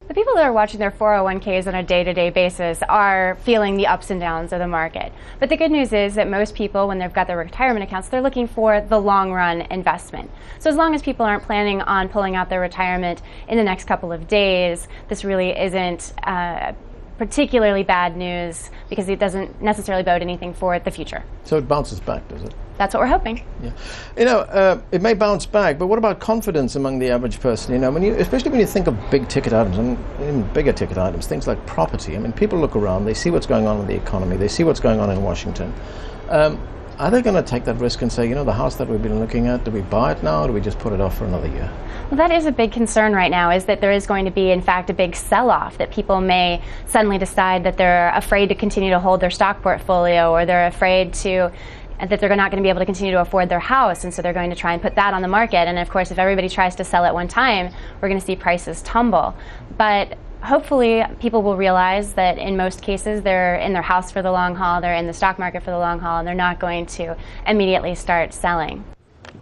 The people that are watching their 401ks on a day-to-day basis are feeling the ups and downs of the market. But the good news is that most people, when they've got their retirement accounts, they're looking for the long-run investment. So as long as people aren't planning on pulling out their retirement in the next couple of days, this really isn't particularly bad news, because it doesn't necessarily bode anything for the future. So it bounces back, does it? That's what we're hoping. Yeah. You know, it may bounce back, but what about confidence among the average person? You know, especially when you think of big ticket items and even bigger ticket items, things like property. I mean, people look around, they see what's going on with the economy, they see what's going on in Washington. Are they going to take that risk and say, you know, the house that we've been looking at, do we buy it now, or do we just put it off for another year? Well, that is a big concern right now, is that there is going to be, in fact, a big sell-off, that people may suddenly decide that they're afraid to continue to hold their stock portfolio, or they're afraid that they're not going to be able to continue to afford their house, and so they're going to try and put that on the market. And of course, if everybody tries to sell at one time, we're going to see prices tumble. But hopefully people will realize that in most cases they're in their house for the long haul, they're in the stock market for the long haul, and they're not going to immediately start selling.